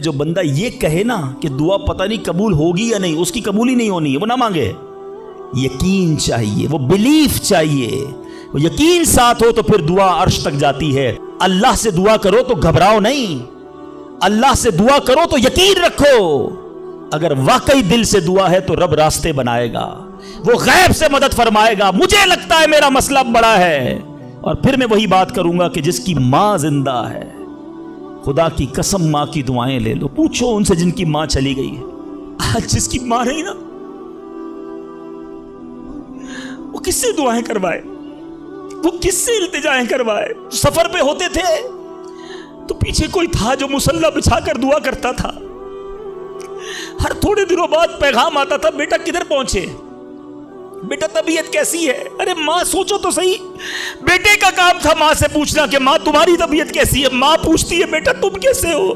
جو بندہ یہ کہے نا کہ دعا پتہ نہیں قبول ہوگی یا نہیں، اس کی قبول ہی نہیں ہونی ہے، وہ نہ مانگے۔ یقین چاہیے، وہ بلیف چاہیے، وہ یقین ساتھ ہو تو پھر دعا عرش تک جاتی ہے۔ اللہ سے دعا کرو تو گھبراؤ نہیں، اللہ سے دعا کرو تو یقین رکھو، اگر واقعی دل سے دعا ہے تو رب راستے بنائے گا، وہ غیب سے مدد فرمائے گا۔ مجھے لگتا ہے میرا مسئلہ بڑا ہے، اور پھر میں وہی بات کروں گا کہ جس کی ماں زندہ ہے، خدا کی قسم ماں کی دعائیں لے لو، پوچھو ان سے جن کی ماں چلی گئی ہے۔ آج جس کی ماں نہیں نا، وہ کس سے دعائیں کروائے، وہ کس سے التجائیں کروائے؟ سفر پہ ہوتے تھے تو پیچھے کوئی تھا جو مصلی بچھا کر دعا کرتا تھا، ہر تھوڑے دنوں بعد پیغام آتا تھا، بیٹا کدھر پہنچے، بیٹا طبیعت کیسی ہے؟ ارے ماں سوچو تو صحیح، بیٹے کا کام تھا ماں سے پوچھنا کہ ماں تمہاری طبیعت کیسی ہے، ماں پوچھتی ہے بیٹا تم کیسے ہو۔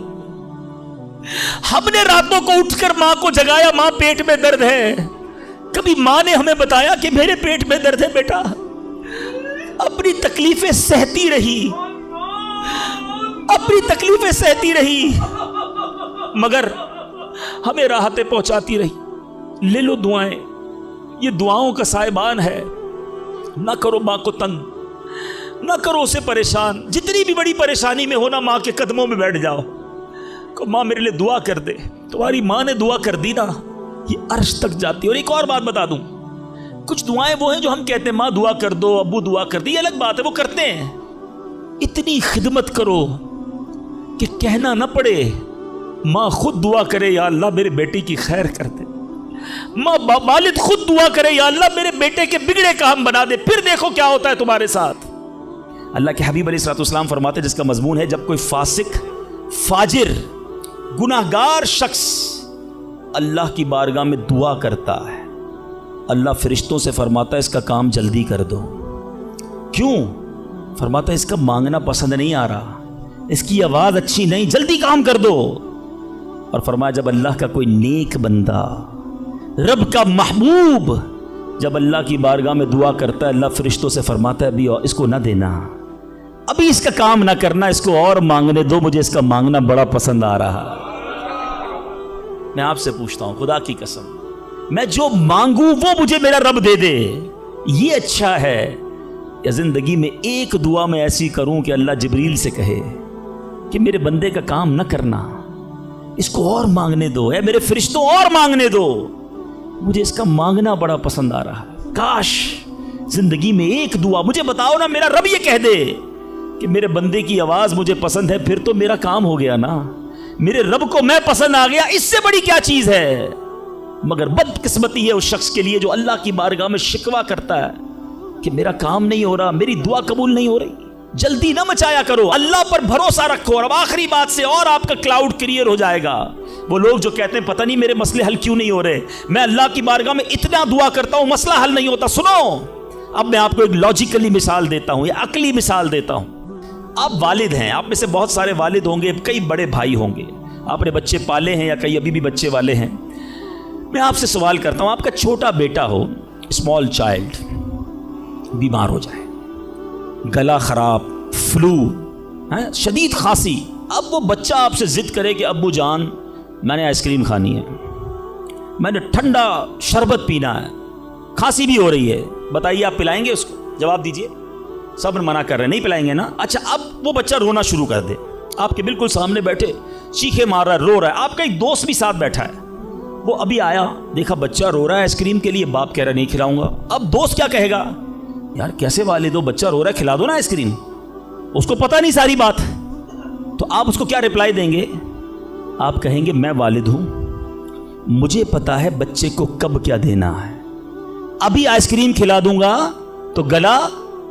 ہم نے راتوں کو اٹھ کر ماں کو جگایا، ماں پیٹ میں درد ہے، کبھی ماں نے ہمیں بتایا کہ میرے پیٹ میں درد ہے بیٹا؟ اپنی تکلیفیں سہتی رہی، اپنی تکلیفیں سہتی رہی، مگر ہمیں راحتیں پہنچاتی رہی۔ لے لو دعائیں، یہ دعاؤں کا سائبان ہے۔ نہ کرو ماں کو تنگ، نہ کرو اسے پریشان، جتنی بھی بڑی پریشانی میں ہو نا ماں کے قدموں میں بیٹھ جاؤ کہ ماں میرے لیے دعا کر دے۔ تمہاری ماں نے دعا کر دی نا، یہ عرش تک جاتی ہے۔ اور ایک اور بات بتا دوں، کچھ دعائیں وہ ہیں جو ہم کہتے ہیں ماں دعا کر دو، ابو دعا کر دی، یہ الگ بات ہے، وہ کرتے ہیں۔ اتنی خدمت کرو کہ کہنا نہ پڑے، ماں خود دعا کرے یا اللہ میرے بیٹی کی خیر کر دے، ماں والد خود دعا کرے یا اللہ میرے بیٹے کے بگڑے کام بنا دے، پھر دیکھو کیا ہوتا ہے تمہارے ساتھ۔ اللہ کے حبیب علیہ الصلوۃ والسلام فرماتے ہیں، جس کا مضمون ہے جب کوئی فاسق، فاجر، گناہگار شخص اللہ کی بارگاہ میں دعا کرتا ہے، اللہ فرشتوں سے فرماتا ہے اس کا کام جلدی کر دو۔ کیوں؟ فرماتا ہے اس کا مانگنا پسند نہیں آ رہا، اس کی آواز اچھی نہیں، جلدی کام کر دو۔ اور فرمایا جب اللہ کا کوئی نیک بندہ، رب کا محبوب جب اللہ کی بارگاہ میں دعا کرتا ہے، اللہ فرشتوں سے فرماتا ہے ابھی اس کو نہ دینا، ابھی اس کا کام نہ کرنا، اس کو اور مانگنے دو، مجھے اس کا مانگنا بڑا پسند آ رہا۔ میں آپ سے پوچھتا ہوں خدا کی قسم، میں جو مانگوں وہ مجھے میرا رب دے دے، یہ اچھا ہے، یا زندگی میں ایک دعا میں ایسی کروں کہ اللہ جبریل سے کہے کہ میرے بندے کا کام نہ کرنا، اس کو اور مانگنے دو، اے میرے فرشتوں اور مانگنے دو، مجھے اس کا مانگنا بڑا پسند آ رہا ہے۔ کاش زندگی میں ایک دعا، مجھے بتاؤ نا، میرا رب یہ کہہ دے کہ میرے بندے کی آواز مجھے پسند ہے، پھر تو میرا کام ہو گیا نا، میرے رب کو میں پسند آ گیا، اس سے بڑی کیا چیز ہے؟ مگر بدقسمتی ہے اس شخص کے لیے جو اللہ کی بارگاہ میں شکوہ کرتا ہے کہ میرا کام نہیں ہو رہا، میری دعا قبول نہیں ہو رہی۔ جلدی نہ مچایا کرو، اللہ پر بھروسہ رکھو۔ اور اب آخری بات سے اور آپ کا کلاؤڈ کلیئر ہو جائے گا۔ وہ لوگ جو کہتے ہیں پتہ نہیں میرے مسئلے حل کیوں نہیں ہو رہے، میں اللہ کی بارگاہ میں اتنا دعا کرتا ہوں مسئلہ حل نہیں ہوتا۔ سنو، اب میں آپ کو ایک لاجیکلی مثال دیتا ہوں، یا عقلی مثال دیتا ہوں۔ آپ والد ہیں، آپ میں سے بہت سارے والد ہوں گے، کئی بڑے بھائی ہوں گے، آپ نے بچے پالے ہیں یا کئی ابھی بھی بچے والے ہیں۔ میں آپ سے سوال کرتا ہوں، آپ کا چھوٹا بیٹا ہو، اسمال چائلڈ، بیمار ہو جائے، گلا خراب، فلو، شدید کھانسی، اب وہ بچہ آپ سے ضد کرے کہ ابو جان میں نے آئس کریم کھانی ہے، میں نے ٹھنڈا شربت پینا ہے، کھانسی بھی ہو رہی ہے، بتائیے آپ پلائیں گے اس کو؟ جواب دیجئے۔ سب منع کر رہے ہیں، نہیں پلائیں گے نا؟ اچھا، اب وہ بچہ رونا شروع کر دے، آپ کے بالکل سامنے بیٹھے چیخے مار رہا ہے، رو رہا ہے، آپ کا ایک دوست بھی ساتھ بیٹھا ہے، وہ ابھی آیا، دیکھا بچہ رو رہا ہے آئس کریم کے لیے، باپ کہہ رہا ہے نہیں کھلاؤں گا۔ اب دوست کیا کہے گا؟ یار کیسے والد ہو، بچہ رو رہا ہے کھلا دو نا آئس کریم، اس کو پتہ نہیں ساری بات۔ تو آپ اس کو کیا رپلائی دیں گے؟ آپ کہیں گے میں والد ہوں، مجھے پتا ہے بچے کو کب کیا دینا ہے، ابھی آئس کریم کھلا دوں گا تو گلا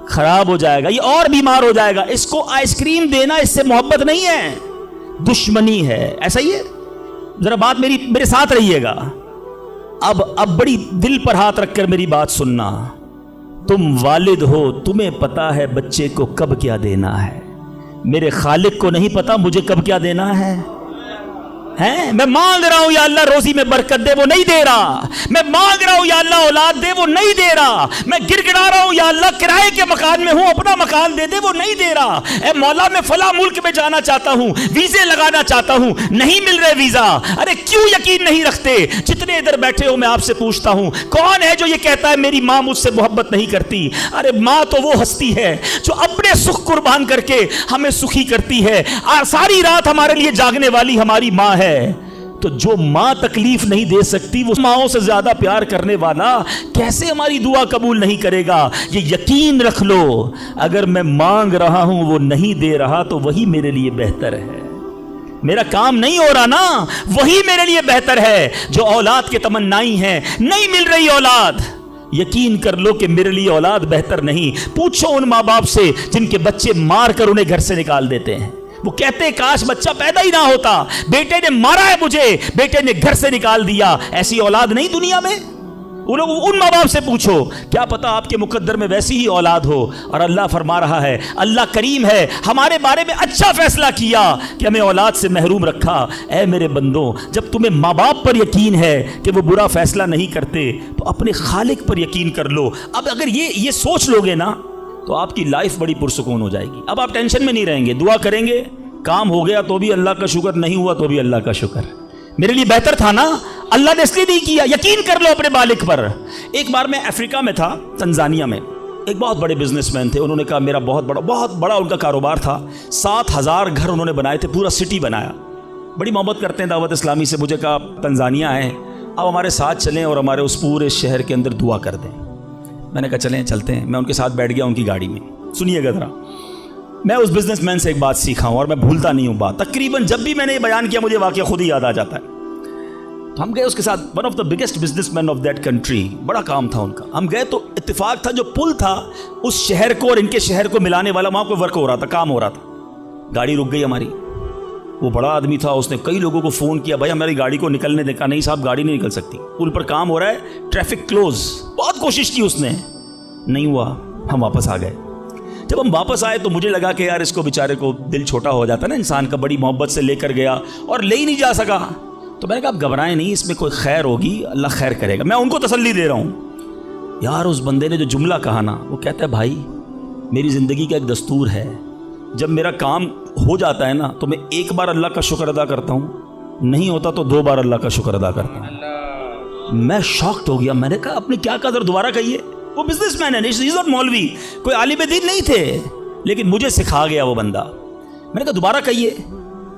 خراب ہو جائے گا، یہ اور بیمار ہو جائے گا، اس کو آئس کریم دینا اس سے محبت نہیں ہے، دشمنی ہے۔ ایسا ہی ہے؟ ذرا بات میرے ساتھ رہیے گا۔ اب بڑی دل پر ہاتھ رکھ کر میری بات سننا، تم والد ہو، تمہیں پتا ہے بچے کو کب کیا دینا ہے، میرے خالق کو نہیں پتا مجھے کب کیا دینا ہے؟ میں مانگ رہا ہوں یا اللہ روزی میں برکت دے، وہ نہیں دے رہا، میں مانگ رہا ہوں یا اللہ اولاد دے، وہ نہیں دے رہا، میں گر گڑا رہا ہوں یا اللہ کرائے کے مکان میں ہوں، اپنا اپنا مکان دے دے، وہ نہیں دے رہا. اے مولا میں فلاں ملک میں جانا چاہتا ہوں، ویزے لگانا چاہتا ہوں، نہیں مل رہے ویزا. ارے کیوں یقین نہیں رکھتے؟ جتنے ادھر بیٹھے ہو میں آپ سے پوچھتا ہوں، کون ہے جو یہ کہتا ہے میری ماں مجھ سے محبت نہیں کرتی؟ ارے ماں تو وہ ہستی ہے جو اپنے سکھ قربان کر کے ہمیں سخی کرتی ہے. ساری رات ہمارے لیے جاگنے والی ہماری ماں ہے. تو جو ماں تکلیف نہیں دے سکتی، وہ ماؤں سے زیادہ پیار کرنے والا کیسے ہماری دعا قبول نہیں کرے گا؟ یہ یقین رکھ لو، اگر میں مانگ رہا ہوں وہ نہیں دے رہا تو وہی میرے لیے بہتر ہے. میرا کام نہیں ہو رہا نا، وہی میرے لیے بہتر ہے. جو اولاد کے تمنائی ہیں، نہیں مل رہی اولاد، یقین کر لو کہ میرے لیے اولاد بہتر نہیں. پوچھو ان ماں باپ سے جن کے بچے مار کر انہیں گھر سے نکال دیتے ہیں. وہ کہتے ہیں کاش بچہ پیدا ہی نہ ہوتا، بیٹے نے مارا ہے مجھے، بیٹے نے گھر سے نکال دیا. ایسی اولاد نہیں دنیا میں. ان ماں باپ سے پوچھو، کیا پتا آپ کے مقدر میں ویسی ہی اولاد ہو. اور اللہ فرما رہا ہے، اللہ کریم ہے، ہمارے بارے میں اچھا فیصلہ کیا کہ ہمیں اولاد سے محروم رکھا. اے میرے بندوں، جب تمہیں ماں باپ پر یقین ہے کہ وہ برا فیصلہ نہیں کرتے تو اپنے خالق پر یقین کر لو. اب اگر یہ سوچ لو گے نا تو آپ کی لائف بڑی پرسکون ہو جائے گی. اب آپ ٹینشن میں نہیں رہیں گے. دعا کریں گے، کام ہو گیا تو بھی اللہ کا شکر، نہیں ہوا تو بھی اللہ کا شکر. میرے لیے بہتر تھا نا، اللہ نے اس لیے نہیں کیا. یقین کر لو اپنے مالک پر. ایک بار میں افریقہ میں تھا، تنزانیہ میں. ایک بہت بڑے بزنس مین تھے. انہوں نے کہا میرا بہت بڑا ان کا کاروبار تھا. 7,000 گھر انہوں نے بنائے تھے، پورا سٹی بنایا. بڑی محبت کرتے ہیں دعوت اسلامی سے. مجھے کہا تنزانیہ آئے، اب ہمارے ساتھ چلیں اور ہمارے اس پورے شہر کے اندر دعا کر دیں. میں نے کہا چلیں، چلتے ہیں. میں ان کے ساتھ بیٹھ گیا ان کی گاڑی میں. سنیے گا ذرا، میں اس بزنس مین سے ایک بات سیکھا ہوں اور میں بھولتا نہیں ہوں بات. تقریباً جب بھی میں نے یہ بیان کیا مجھے واقعہ خود ہی یاد آ جاتا ہے. تو ہم گئے اس کے ساتھ، one of the biggest business man of that country. بڑا کام تھا ان کا. ہم گئے تو اتفاق تھا جو پل تھا اس شہر کو اور ان کے شہر کو ملانے والا، وہاں کوئی ورک ہو رہا تھا، کام ہو رہا تھا. گاڑی رک گئی ہماری. وہ بڑا آدمی تھا، اس نے کئی لوگوں کو فون کیا، بھائی ہماری گاڑی کو نکلنے دیکھا. نہیں صاحب گاڑی نہیں نکل سکتی، پل پر کام ہو رہا ہے، ٹریفک کلوز. بہت کوشش کی اس نے، نہیں ہوا. ہم واپس آ گئے. جب ہم واپس آئے تو مجھے لگا کہ یار اس کو بیچارے کو دل چھوٹا ہو جاتا ہے نا انسان کا. بڑی محبت سے لے کر گیا اور لے ہی نہیں جا سکا. تو میں نے کہا آپ گھبرائیں نہیں، اس میں کوئی خیر ہوگی، اللہ خیر کرے گا. میں ان کو تسلی دے رہا ہوں. یار اس بندے نے جو جملہ کہا نا، وہ کہتا ہے بھائی میری زندگی کا ایک دستور ہے، جب میرا کام ہو جاتا ہے نا تو میں ایک بار اللہ کا شکر ادا کرتا ہوں، نہیں ہوتا تو 2 بار اللہ کا شکر ادا کرتا ہوں. میں شاکڈ ہو گیا. میں نے کہا آپ نے کیا کہا، ذرا دوبارہ کہیے. وہ بزنس مین ہے، ناٹ مولوی، کوئی عالم دین نہیں تھے، لیکن مجھے سکھا گیا وہ بندہ. میں نے کہا دوبارہ کہیے.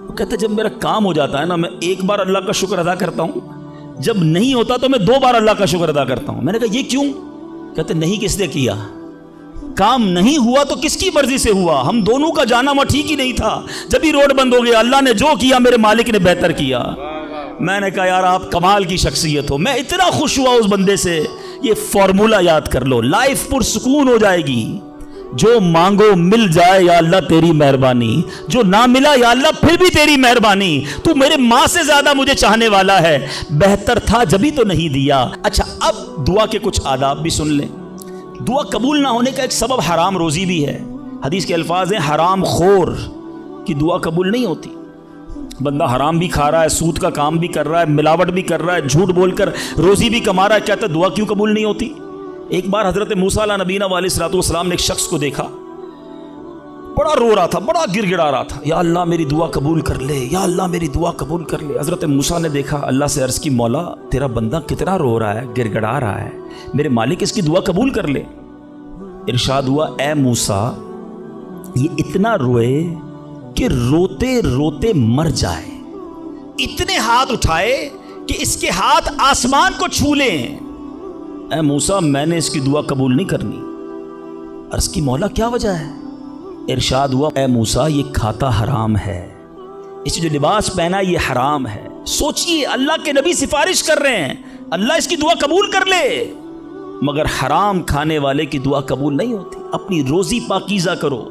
وہ کہتا ہے جب میرا کام ہو جاتا ہے نا میں ایک بار اللہ کا شکر ادا کرتا ہوں، جب نہیں ہوتا تو میں 2 بار اللہ کا شکر ادا کرتا ہوں. میں نے کہا یہ کیوں؟ کہتے نہیں کس نے کیا، کام نہیں ہوا تو کس کی مرضی سے ہوا، ہم دونوں کا جانا وہاں ٹھیک ہی نہیں تھا. جب ہی روڈ بند ہو گیا، اللہ نے جو کیا میرے مالک نے بہتر کیا. میں نے کہا یار آپ کمال کی شخصیت ہو. میں اتنا خوش ہوا اس بندے سے. یہ فارمولہ یاد کر لو، لائف پرسکون ہو جائے گی. جو مانگو مل جائے یا اللہ تیری مہربانی، جو نہ ملا یا اللہ پھر بھی تیری مہربانی. تو میرے ماں سے زیادہ مجھے چاہنے والا ہے، بہتر تھا جبھی تو نہیں دیا. اچھا اب دعا کے کچھ آداب بھی سن لیں. دعا قبول نہ ہونے کا ایک سبب حرام روزی بھی ہے. حدیث کے الفاظ ہیں حرام خور کی دعا قبول نہیں ہوتی. بندہ حرام بھی کھا رہا ہے، سود کا کام بھی کر رہا ہے، ملاوٹ بھی کر رہا ہے، جھوٹ بول کر روزی بھی کما رہا ہے، کہتا ہے دعا کیوں قبول نہیں ہوتی. ایک بار حضرت موسیٰ علیہ نبینا علیہ الصلوۃ والسلام نے ایک شخص کو دیکھا، بڑا رو رہا تھا، بڑا گر گڑا رہا تھا، یا اللہ میری دعا قبول کر لے، یا اللہ میری دعا قبول کر لے. حضرت موسیٰ نے دیکھا، اللہ سے عرض کی مولا تیرا بندہ کتنا رو رہا ہے، گر گڑا رہا ہے، میرے مالک اس کی دعا قبول کر لے. ارشاد ہوا اے موسیٰ یہ اتنا روئے کہ روتے روتے مر جائے، اتنے ہاتھ اٹھائے کہ اس کے ہاتھ آسمان کو چھو لیں. اے موسیٰ میں نے اس کی دعا قبول نہیں کرنی. عرض کی مولا کیا وجہ ہے؟ ارشاد ہوا اے موسیٰ یہ کھاتا حرام ہے، اس جو لباس پہنا یہ حرام ہے. سوچئے اللہ کے نبی سفارش کر رہے ہیں اللہ اس کی دعا قبول کر لے، مگر حرام کھانے والے کی دعا قبول نہیں ہوتی. اپنی روزی پاکیزہ کرو.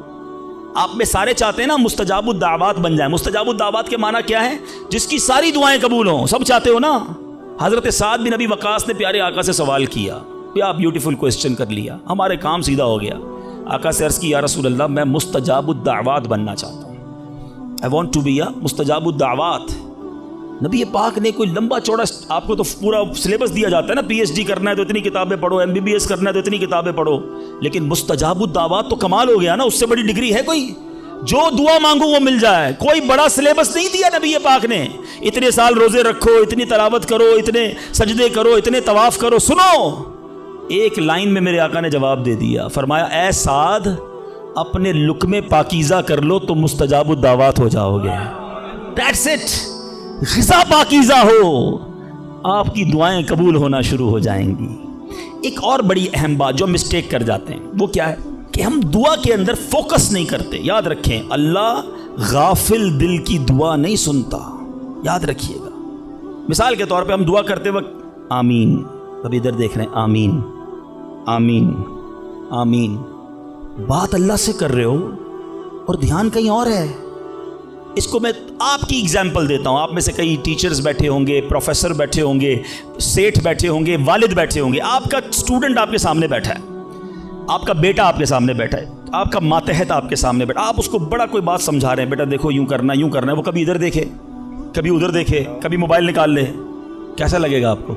آپ میں سارے چاہتے ہیں نا مستجاب الدعوات بن جائیں. مستجاب الدعوات کے معنی کیا ہے؟ جس کی ساری دعائیں قبول ہوں. سب چاہتے ہو نا. حضرت سعد بن ابی وقاص نے پیارے آقا سے سوال کیا، کیا بیوٹیفل کوسچن کر لیا، ہمارے کام سیدھا ہو گیا. آقا سے عرض کی یا رسول اللہ میں مستجاب الدعوات بننا چاہتا ہوں. I want to be a مستجاب الدعوات. نبی پاک نے کوئی لمبا چوڑا، آپ کو تو پورا سلیبس دیا جاتا ہے نا، پی ایچ ڈی کرنا ہے تو اتنی کتابیں پڑھو، ایم بی بی ایس کرنا ہے تو اتنی کتابیں پڑھو، لیکن مستجاب الدعوات تو کمال ہو گیا نا، اس سے بڑی ڈگری ہے کوئی؟ جو دعا مانگو وہ مل جائے، کوئی بڑا سلیبس نہیں دیا نبی پاک نے، اتنے سال روزے رکھو، اتنی تلاوت کرو، اتنے سجدے کرو، اتنے طواف کرو۔ سنو، ایک لائن میں میرے آقا نے جواب دے دیا، فرمایا اے سعد اپنے لقمے پاکیزہ کر لو تو مستجاب الدعوات ہو جاؤ گے۔ That's it، غذا پاکیزہ ہو، آپ کی دعائیں قبول ہونا شروع ہو جائیں گی۔ ایک اور بڑی اہم بات جو مسٹیک کر جاتے ہیں وہ کیا ہے کہ ہم دعا کے اندر فوکس نہیں کرتے۔ یاد رکھیں، اللہ غافل دل کی دعا نہیں سنتا، یاد رکھیے گا۔ مثال کے طور پہ ہم دعا کرتے وقت آمین، ابھی ادھر دیکھ رہے ہیں، آمین آمین آمین، بات اللہ سے کر رہے ہو اور دھیان کہیں اور ہے۔ اس کو میں آپ کی اگزامپل دیتا ہوں، آپ میں سے کئی ٹیچرز بیٹھے ہوں گے، پروفیسر بیٹھے ہوں گے، سیٹھ بیٹھے ہوں گے، والد بیٹھے ہوں گے، آپ کا اسٹوڈنٹ آپ کے سامنے بیٹھا ہے، آپ کا بیٹا آپ کے سامنے بیٹھا ہے، آپ کا ماتحت آپ کے سامنے بیٹھا، آپ اس کو بڑا کوئی بات سمجھا رہے ہیں، بیٹا دیکھو یوں کرنا یوں کرنا ہے، وہ کبھی ادھر دیکھے کبھی ادھر دیکھے، کبھی موبائل نکال لے، کیسا لگے گا آپ کو؟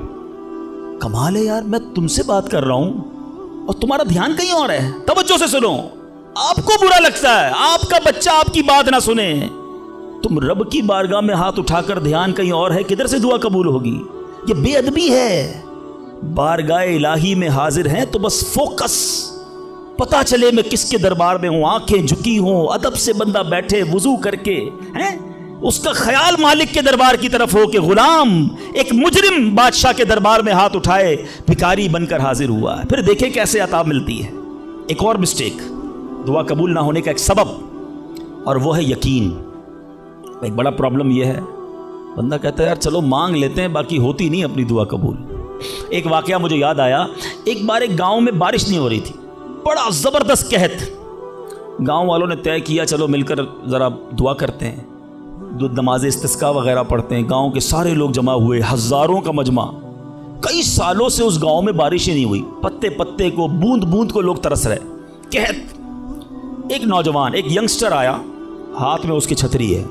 کمال ہے یار، میں تم سے بات کر رہا ہوں اور تمہارا دھیان کہیں اور ہے۔ توجہ سے سنو، آپ کو برا لگتا ہے آپ کا بچہ آپ کی بات نہ سنے، تم رب کی بارگاہ میں ہاتھ اٹھا کر دھیان کہیں اور ہے، کدھر سے دعا قبول ہوگی؟ یہ بے ادبی ہے۔ بارگاہ الہی میں حاضر ہیں تو بس فوکس، پتا چلے میں کس کے دربار میں ہوں، آنکھیں جھکی ہوں، ادب سے بندہ بیٹھے وضو کر کے، ہیں اس کا خیال مالک کے دربار کی طرف ہو کہ غلام ایک مجرم بادشاہ کے دربار میں ہاتھ اٹھائے بھکاری بن کر حاضر ہوا ہے، پھر دیکھیں کیسے عطا ملتی ہے۔ ایک اور مسٹیک، دعا قبول نہ ہونے کا ایک سبب، اور وہ ہے یقین۔ ایک بڑا پرابلم یہ ہے، بندہ کہتا ہے یار چلو مانگ لیتے ہیں، باقی ہوتی نہیں اپنی دعا قبول۔ ایک واقعہ مجھے یاد آیا، ایک بار ایک گاؤں میں بارش نہیں ہو رہی تھی، بڑا زبردست قحط، گاؤں والوں نے طے کیا چلو مل کر ذرا دعا کرتے ہیں، نماز استسقاء وغیرہ پڑھتے ہیں، گاؤں کے سارے لوگ جمع ہوئے، ہزاروں کا مجمع۔ کئی سالوں سے اس گاؤں میں بارش ہی نہیں ہوئی، پتے پتے کو، بوند بوند کو لوگ ترس رہے، قحط۔ ایک نوجوان، ایک ینگسٹر آیا، ہاتھ میں اس کی چھتری ہے،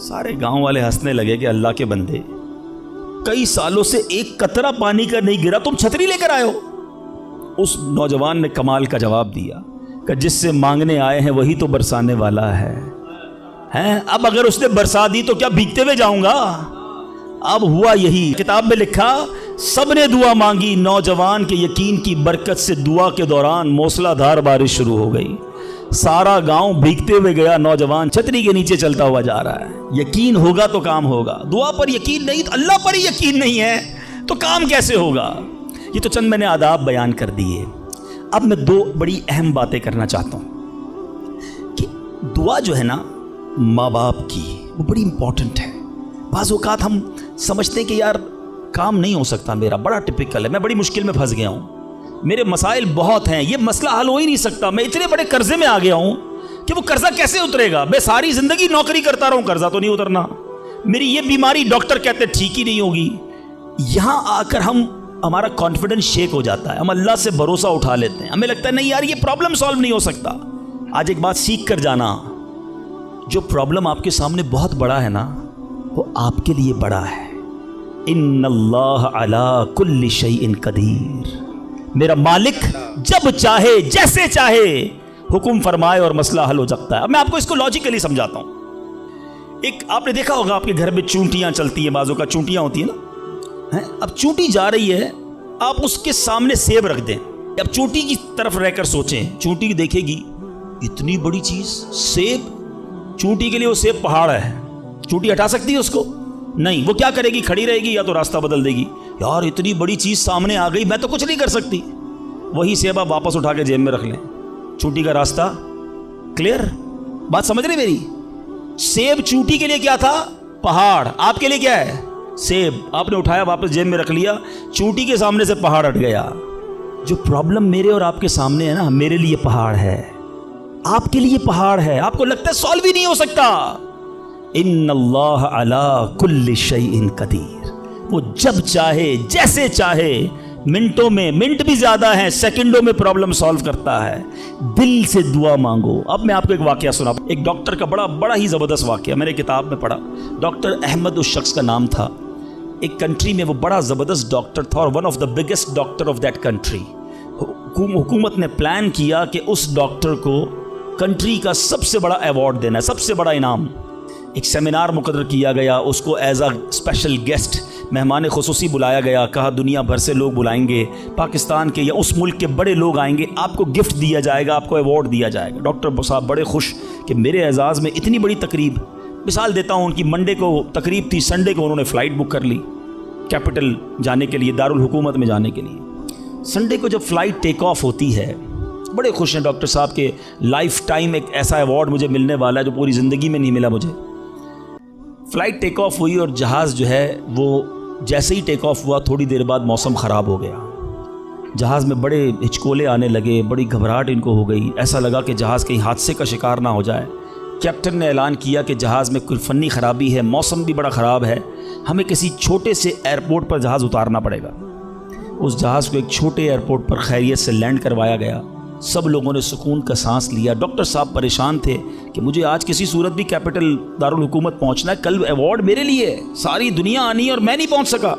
سارے گاؤں والے ہنسنے لگے کہ اللہ کے بندے، کئی سالوں سے ایک قطرہ پانی کا نہیں گرا، تم چھتری لے کر آئے ہو۔ اس نوجوان نے کمال کا جواب دیا کہ جس سے مانگنے آئے ہیں وہی تو برسانے والا ہے، اب اگر اس نے برسا دی تو کیا بھیگتے ہوئے جاؤں گا؟ اب ہوا یہی، کتاب میں لکھا سب نے دعا مانگی، نوجوان کے یقین کی برکت سے دعا کے دوران موسلا دھار بارش شروع ہو گئی، سارا گاؤں بھیگتے ہوئے گیا، نوجوان چھتری کے نیچے چلتا ہوا جا رہا ہے۔ یقین ہوگا تو کام ہوگا، دعا پر یقین نہیں، اللہ پر ہی یقین نہیں ہے تو کام کیسے ہوگا؟ یہ تو چند میں نے آداب بیان کر دیے۔ اب میں دو بڑی اہم باتیں کرنا چاہتا ہوں کہ دعا جو ہے نا ماں باپ کی، وہ بڑی امپورٹنٹ ہے۔ بعض اوقات ہم سمجھتے ہیں کہ یار کام نہیں ہو سکتا میرا، بڑا ٹپیکل ہے، میں بڑی مشکل میں پھنس گیا ہوں، میرے مسائل بہت ہیں، یہ مسئلہ حل ہو ہی نہیں سکتا، میں اتنے بڑے قرضے میں آ گیا ہوں کہ وہ قرضہ کیسے اترے گا؟ میں ساری زندگی نوکری کرتا رہوں، قرضہ تو نہیں اترنا، میری یہ بیماری ڈاکٹر کہتے ٹھیک ہی نہیں ہوگی۔ یہاں آ کر ہمارا کانفیڈنس شیک ہو جاتا ہے، ہم اللہ سے بھروسہ اٹھا لیتے ہیں، ہمیں لگتا ہے نہیں یار یہ پرابلم سالو نہیں ہو سکتا۔ آج ایک بات سیکھ کر جانا، جو پرابلم آپ کے سامنے بہت بڑا ہے نا، وہ آپ کے لیے بڑا ہے۔ ان اللہ علی کل شیء قدیر، میرا مالک جب چاہے جیسے چاہے حکم فرمائے اور مسئلہ حل ہو سکتا ہے۔ اب میں آپ کو اس کو لاجیکلی سمجھاتا ہوں۔ ایک آپ نے دیکھا ہوگا آپ کے گھر میں چونٹیاں چلتی ہیں، بازوں کا چونٹیاں ہوتی ہیں نا، اب چونٹی جا رہی ہے، آپ اس کے سامنے سیب رکھ دیں، اب چونٹی کی طرف رہ کر سوچیں، چونٹی دیکھے گی اتنی بڑی چیز سیب، چونٹی کے لیے وہ سیب پہاڑ ہے، چونٹی ہٹا سکتی ہے اس کو؟ نہیں، وہ کیا کرے گی؟ کھڑی رہے گی یا تو راستہ بدل دے گی، یار اتنی بڑی چیز سامنے آ گئی میں تو کچھ نہیں کر سکتی، وہی سیب آپ واپس اٹھا کے جیب میں رکھ لیں، چونٹی کا راستہ کلیئر۔ بات سمجھ رہے میری؟ سیب چونٹی کے لیے کیا تھا؟ پہاڑ، آپ کے لیے کیا ہے؟ سیب، آپ نے اٹھایا واپس جیب میں رکھ لیا، چونٹی کے سامنے سے پہاڑ ہٹ گیا۔ جو پرابلم میرے اور آپ کے سامنے ہے نا، میرے لیے پہاڑ ہے، آپ کے لیے پہاڑ ہے، آپ کو لگتا ہے سالو ہی نہیں ہو سکتا۔ ان اللہ علی کل شیء قدیر، وہ جب چاہے جیسے چاہے منٹوں میں، منٹ بھی زیادہ ہیں، سیکنڈوں میں پرابلم سالو کرتا ہے۔ دل سے دعا مانگو۔ اب میں آپ کو ایک واقعہ سنا، ایک ڈاکٹر کا بڑا ہی زبردست واقعہ، میں نے کتاب میں پڑھا۔ ڈاکٹر احمد اس شخص کا نام تھا۔ ایک کنٹری میں وہ بڑا زبردست ڈاکٹر تھا اور one of the biggest doctor of that country. حکومت نے پلان کیا کہ اس ڈاکٹر کو کنٹری کا سب سے بڑا ایوارڈ دینا ہے، سب سے بڑا انعام۔ ایک سیمینار مقرر کیا گیا، اس کو ایز اے اسپیشل گیسٹ مہمان خصوصی بلایا گیا۔ کہا دنیا بھر سے لوگ بلائیں گے، پاکستان کے یا اس ملک کے بڑے لوگ آئیں گے، آپ کو گفٹ دیا جائے گا، آپ کو ایوارڈ دیا جائے گا۔ ڈاکٹر صاحب بڑے خوش کہ میرے اعزاز میں اتنی بڑی تقریب۔ مثال دیتا ہوں، ان کی منڈے کو تقریب تھی، سنڈے کو انہوں نے فلائٹ بک کر لی کیپٹل جانے کے لیے، دارالحکومت میں جانے کے لیے۔ سنڈے کو جب فلائٹ ٹیک آف ہوتی ہے، بڑے خوش ہیں ڈاکٹر صاحب کے لائف ٹائم ایک ایسا ایوارڈ مجھے ملنے والا ہے جو پوری زندگی میں نہیں ملا مجھے۔ فلائٹ ٹیک آف ہوئی اور جہاز جو ہے وہ جیسے ہی ٹیک آف ہوا تھوڑی دیر بعد موسم خراب ہو گیا۔ جہاز میں بڑے ہچکولے آنے لگے، بڑی گھبراہٹ ان کو ہو گئی، ایسا لگا کہ جہاز کہیں حادثے کا شکار نہ ہو جائے۔ کیپٹن نے اعلان کیا کہ جہاز میں کوئی فنی خرابی ہے، موسم بھی بڑا خراب ہے، ہمیں کسی چھوٹے سے ایئرپورٹ پر جہاز اتارنا پڑے گا۔ اس جہاز کو ایک چھوٹے ایئرپورٹ پر خیریت سے لینڈ کروایا گیا۔ سب لوگوں نے سکون کا سانس لیا۔ ڈاکٹر صاحب پریشان تھے کہ مجھے آج کسی صورت بھی کیپٹل دارالحکومت پہنچنا ہے، کل ایوارڈ میرے لیے ہے، ساری دنیا آنی ہے اور میں نہیں پہنچ سکا۔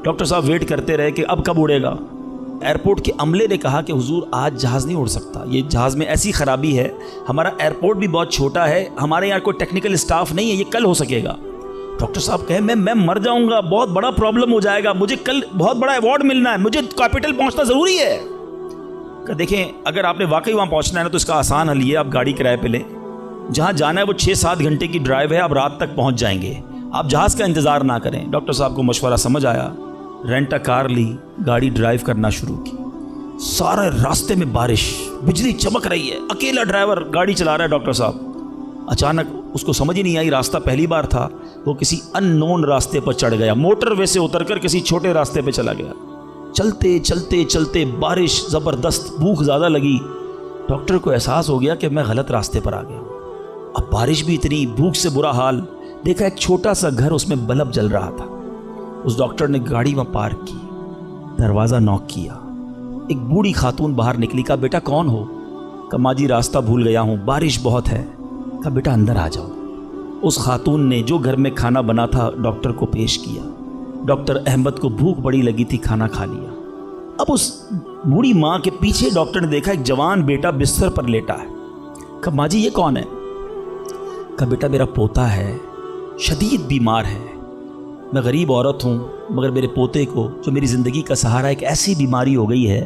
ڈاکٹر صاحب ویٹ کرتے رہے کہ اب کب اڑے گا۔ ایئرپورٹ کے عملے نے کہا کہ حضور آج جہاز نہیں اڑ سکتا، یہ جہاز میں ایسی خرابی ہے، ہمارا ایئرپورٹ بھی بہت چھوٹا ہے، ہمارے یہاں کوئی ٹیکنیکل اسٹاف نہیں ہے، یہ کل ہو سکے گا۔ ڈاکٹر صاحب کہے میں مر جاؤں گا، بہت بڑا پرابلم ہو جائے گا، مجھے کل بہت بڑا ایوارڈ ملنا ہے، مجھے کیپٹل پہنچنا ضروری ہے۔ کہ دیکھیں اگر آپ نے واقعی وہاں پہنچنا ہے نا تو اس کا آسان حل یہ ہے، آپ گاڑی کرائے پہ لیں، جہاں جانا ہے وہ 6-7 گھنٹے کی ڈرائیو ہے، آپ رات تک پہنچ جائیں گے، آپ جہاز کا انتظار نہ کریں۔ ڈاکٹر صاحب کو مشورہ سمجھ آیا، رینٹ کار لی، گاڑی ڈرائیو کرنا شروع کی۔ سارے راستے میں بارش، بجلی چمک رہی ہے، اکیلا ڈرائیور گاڑی چلا رہا ہے ڈاکٹر صاحب۔ اچانک اس کو سمجھ ہی نہیں آئی، راستہ پہلی بار تھا، وہ کسی ان نون راستے پر چڑھ گیا، موٹر وے سے اتر کر کسی چھوٹے راستے پہ چلا گیا۔ چلتے چلتے چلتے بارش زبردست، بھوک زیادہ لگی، ڈاکٹر کو احساس ہو گیا کہ میں غلط راستے پر آ گیا ہوں۔ اب بارش بھی اتنی، بھوک سے برا حال، دیکھا ایک چھوٹا سا گھر، اس میں بلب جل رہا تھا۔ اس ڈاکٹر نے گاڑی وہاں پارک کی، دروازہ نوک کیا، ایک بوڑھی خاتون باہر نکلی، کہا بیٹا کون ہو؟ کہا ماں جی راستہ بھول گیا ہوں، بارش بہت ہے۔ کہا بیٹا اندر آ جاؤ۔ اس خاتون نے جو گھر میں کھانا بنا تھا ڈاکٹر کو پیش کیا۔ ڈاکٹر احمد کو بھوک بڑی لگی تھی، کھانا کھا لیا۔ اب اس بوڑھی ماں کے پیچھے ڈاکٹر نے دیکھا ایک جوان بیٹا بستر پر لیٹا ہے۔ کہا ماں جی یہ کون ہے؟ کہا بیٹا میرا پوتا ہے، شدید بیمار ہے، میں غریب عورت ہوں مگر میرے پوتے کو جو میری زندگی کا سہارا، ایک ایسی بیماری ہو گئی ہے،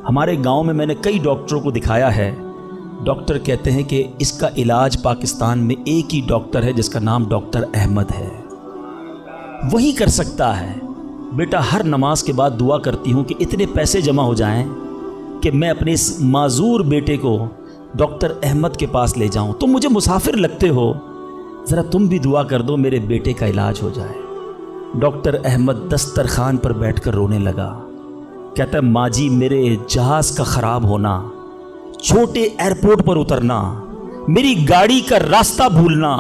ہمارے گاؤں میں نے کئی ڈاکٹروں کو دکھایا ہے، ڈاکٹر کہتے ہیں کہ اس کا علاج پاکستان میں ایک ہی ڈاکٹر ہے جس کا نام ڈاکٹر احمد ہے، وہی کر سکتا ہے۔ بیٹا ہر نماز کے بعد دعا کرتی ہوں کہ اتنے پیسے جمع ہو جائیں کہ میں اپنے اس معذور بیٹے کو ڈاکٹر احمد کے پاس لے جاؤں، تم مجھے مسافر لگتے ہو، ذرا تم بھی دعا کر دو میرے بیٹے کا علاج ہو جائے۔ ڈاکٹر احمد دسترخوان پر بیٹھ کر رونے لگا، کہتا ہے ماں جی میرے جہاز کا خراب ہونا، چھوٹے ایئرپورٹ پر اترنا، میری گاڑی کا راستہ بھولنا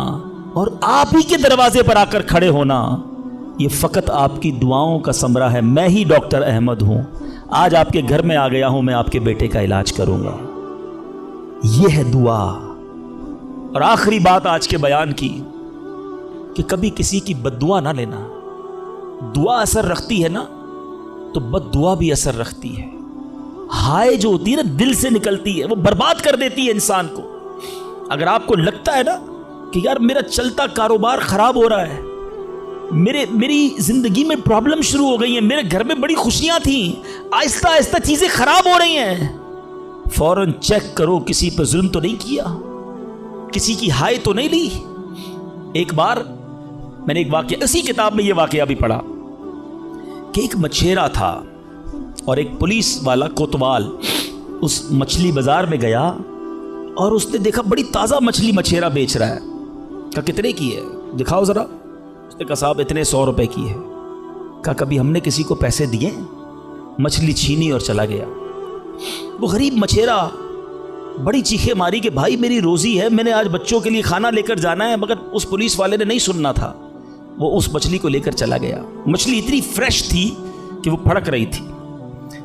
اور آپ ہی کے دروازے پر آ کر کھڑے ہونا، یہ فقط آپ کی دعاؤں کا ثمرہ ہے۔ میں ہی ڈاکٹر احمد ہوں، آج آپ کے گھر میں آ گیا ہوں، میں آپ کے بیٹے کا علاج کروں گا۔ یہ ہے دعا۔ اور آخری بات آج کے بیان کی کہ کبھی کسی کی بد دعا نہ لینا۔ دعا اثر رکھتی ہے نا تو بد دعا بھی اثر رکھتی ہے۔ ہائے جو ہوتی ہے نا دل سے نکلتی ہے، وہ برباد کر دیتی ہے انسان کو۔ اگر آپ کو لگتا ہے نا کہ یار میرا چلتا کاروبار خراب ہو رہا ہے، میری زندگی میں پرابلم شروع ہو گئی ہیں، میرے گھر میں بڑی خوشیاں تھیں، آہستہ آہستہ چیزیں خراب ہو رہی ہیں، فوراً چیک کرو کسی پر ظلم تو نہیں کیا، کسی کی ہائے تو نہیں لی۔ ایک بار میں نے ایک واقعہ، اسی کتاب میں یہ واقعہ بھی پڑھا کہ ایک مچھیرا تھا اور ایک پولیس والا کوتوال اس مچھلی بازار میں گیا اور اس نے دیکھا بڑی تازہ مچھلی مچھیرا بیچ رہا ہے۔ کہا کتنے کی ہے دکھاؤ ذرا۔ اس نے کہا صاحب اتنے 100 روپے کی ہے۔ کہا کبھی ہم نے کسی کو پیسے دیے؟ مچھلی چھینی اور چلا گیا۔ وہ غریب مچھیرا بڑی چیخیں ماری کہ بھائی میری روزی ہے، میں نے آج بچوں کے لیے کھانا لے کر جانا ہے، مگر اس پولیس والے نے نہیں سننا تھا، وہ اس مچھلی کو لے کر چلا گیا۔ مچھلی اتنی فریش تھی کہ وہ پھڑک رہی تھی،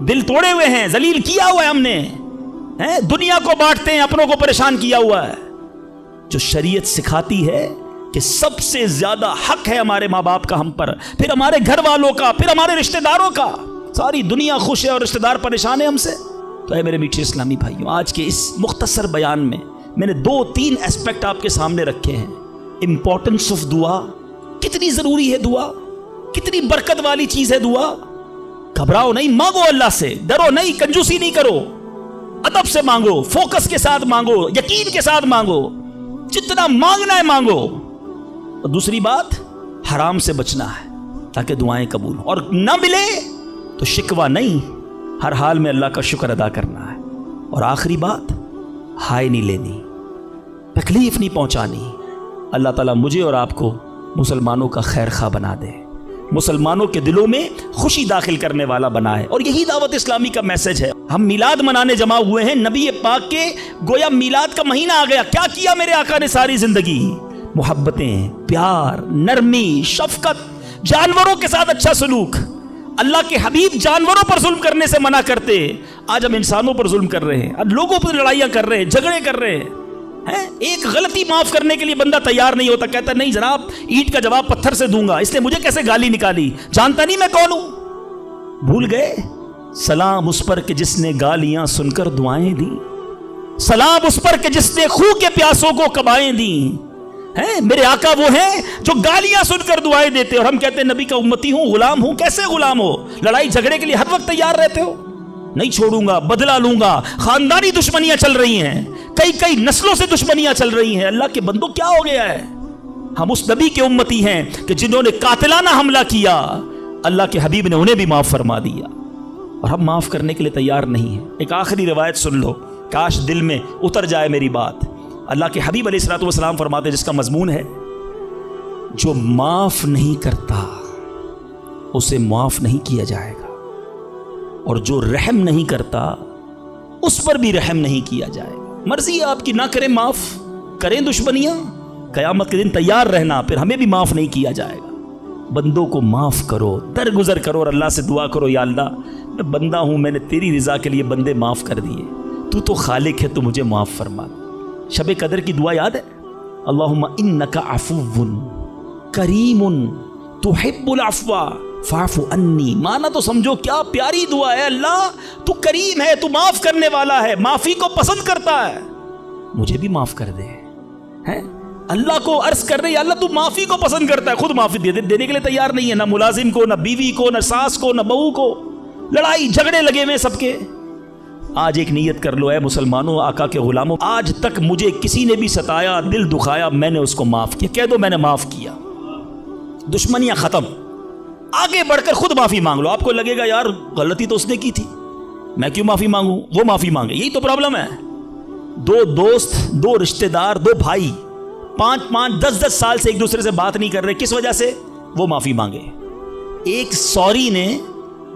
دل توڑے ہوئے ہیں, ذلیل کیا ہوا ہے ہم نے, دنیا کو بانٹتے ہیں, اپنوں کو پریشان کیا ہوا ہے. جو شریعت سکھاتی ہے کہ سب سے زیادہ حق ہے ہمارے ماں باپ کا ہم پر, پھر ہمارے گھر والوں کا, پھر ہمارے رشتہ داروں کا. ساری دنیا خوش ہے اور رشتہ دار پریشان ہے ہم سے. تو اے میرے میٹھے اسلامی بھائیوں, آج کے اس مختصر بیان میں نے 2-3 ایسپیکٹ آپ کے سامنے رکھے ہیں. امپورٹنس آف دعا, کتنی ضروری ہے دعا, کتنی برکت والی چیز ہے دعا. گھبراؤ نہیں, مانگو اللہ سے, ڈرو نہیں, کنجوسی نہیں کرو, ادب سے مانگو, فوکس کے ساتھ مانگو, یقین کے ساتھ مانگو, جتنا مانگنا ہے مانگو. اور دوسری بات, حرام سے بچنا ہے تاکہ دعائیں قبول ہوں, اور نہ ملے تو شکوہ نہیں, ہر حال میں اللہ کا شکر ادا کرنا ہے. اور آخری بات, ہائے نہیں لینی, تکلیف نہیں پہنچانی. اللہ تعالیٰ مجھے اور آپ کو مسلمانوں کا خیر خواہ بنا دے, مسلمانوں کے دلوں میں خوشی داخل کرنے والا بنائے. اور یہی دعوت اسلامی کا میسج ہے. ہم میلاد منانے جمع ہوئے ہیں, نبی پاک کے گویا میلاد کا مہینہ آ گیا. کیا کیا میرے آقا نے ساری زندگی؟ محبتیں, پیار, نرمی, شفقت, جانوروں کے ساتھ اچھا سلوک. اللہ کے حبیب جانوروں پر ظلم کرنے سے منع کرتے, آج ہم انسانوں پر ظلم کر رہے ہیں, اب لوگوں پر لڑائیاں کر رہے ہیں, جھگڑے کر رہے ہیں. ایک غلطی معاف کرنے کے لیے بندہ تیار نہیں ہوتا, کہتا نہیں جناب اینٹ کا جواب پتھر سے دوں گا, اس نے مجھے کیسے گالی نکالی, جانتا نہیں میں کون ہوں. بھول گئے سلام اس پر کہ جس نے گالیاں سن کر دعائیں دی, سلام اس پر کہ جس نے خون کے پیاسوں کو کبائیں دی. میرے آقا وہ ہیں جو گالیاں سن کر دعائیں دیتے, اور ہم کہتے ہیں نبی کا امتی ہوں, غلام ہوں. کیسے غلام ہو؟ لڑائی جھگڑے کے لیے ہر وقت تیار رہتے ہو. نہیں چھوڑوں گا, بدلہ لوں گا. خاندانی دشمنیاں چل رہی ہیں, کئی نسلوں سے دشمنیاں چل رہی ہیں. اللہ کے بندوں کیا ہو گیا ہے؟ ہم اس نبی کے امتی ہیں کہ جنہوں نے قاتلانہ حملہ کیا, اللہ کے حبیب نے انہیں بھی معاف فرما دیا, اور ہم معاف کرنے کے لیے تیار نہیں ہیں. ایک آخری روایت سن لو, کاش دل میں اتر جائے میری بات. اللہ کے حبیب علیہ الصلوۃ والسلام فرماتے, جس کا مضمون ہے جو معاف نہیں کرتا اسے معاف نہیں کیا جائے گا, اور جو رحم نہیں کرتا اس پر بھی رحم نہیں کیا جائے گا. مرضی ہے آپ کی, نہ کریں معاف, کریں دشمنیاں, قیامت کے دن تیار رہنا, پھر ہمیں بھی معاف نہیں کیا جائے گا. بندوں کو معاف کرو, درگزر کرو, اور اللہ سے دعا کرو, یا اللہ میں بندہ ہوں, میں نے تیری رضا کے لیے بندے معاف کر دیے, تو خالق ہے, تو مجھے معاف فرما. شب قدر کی دعا یاد ہے؟ اللہم انک عفو کریم تحب العفو فاعف عنی. مانا تو سمجھو کیا پیاری دعا ہے, اللہ تو کریم ہے, تو معاف کرنے والا ہے, معافی کو پسند کرتا ہے, مجھے بھی معاف کر دے. اللہ کو عرض کر رہے ہیں, اللہ تو معافی کو پسند کرتا ہے, خود معافی دینے کے لیے تیار نہیں ہے, نہ ملازم کو, نہ بیوی کو, نہ ساس کو, نہ بہو کو. لڑائی جھگڑے لگے ہوئے سب کے. آج ایک نیت کر لو, اے مسلمانوں, آقا کے غلاموں, آج تک مجھے کسی نے بھی ستایا, دل دکھایا, میں نے اس کو معاف کیا. کہہ دو میں نے معاف کیا, دشمنیاں ختم. آگے بڑھ کر خود معافی مانگ لو. آپ کو لگے گا یار غلطی تو اس نے کی تھی, میں کیوں معافی مانگوں, وہ معافی مانگے. یہی تو پرابلم ہے. 2 دوست, 2 رشتہ دار, 2 بھائی 5-5, 10-10 سال سے ایک دوسرے سے بات نہیں کر رہے, کس وجہ سے؟ وہ معافی مانگے. ایک سوری نے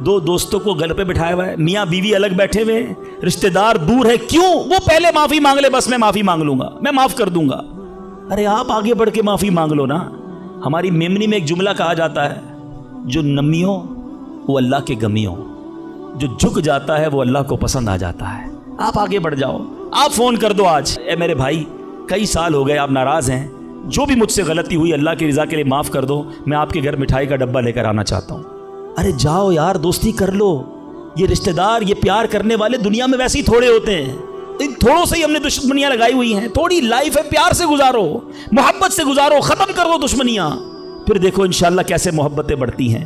2 دوستوں کو گھر پہ بٹھایا ہوا ہے, میاں بیوی الگ بیٹھے ہوئے, رشتہ دار دور ہے, کیوں؟ وہ پہلے معافی مانگ لے, بس میں معافی مانگ لوں گا, میں معاف کر دوں گا. ارے آپ آگے بڑھ کے معافی مانگ لو نا. ہماری میمنی میں ایک جملہ کہا جاتا ہے, جو نمی ہو وہ اللہ کے گمی ہو, جو جھک جاتا ہے وہ اللہ کو پسند آ جاتا ہے. آپ آگے بڑھ جاؤ, آپ فون کر دو آج, اے میرے بھائی کئی سال ہو گئے آپ ناراض ہیں, جو بھی مجھ سے غلطی ہوئی اللہ کی رضا کے لیے معاف کر دو, میں آپ کے گھر مٹھائی کا ڈبہ لے کر آنا چاہتا ہوں. ارے جاؤ یار, دوستی کر لو. یہ رشتہ دار, یہ پیار کرنے والے دنیا میں ویسے ہی تھوڑے ہوتے ہیں, ان تھوڑوں سے ہی ہم نے دشمنیاں لگائی ہوئی ہیں. تھوڑی لائف ہے, پیار سے گزارو, محبت سے گزارو, ختم کر دو دشمنیاں, پھر دیکھو انشاءاللہ کیسے محبتیں بڑھتی ہیں.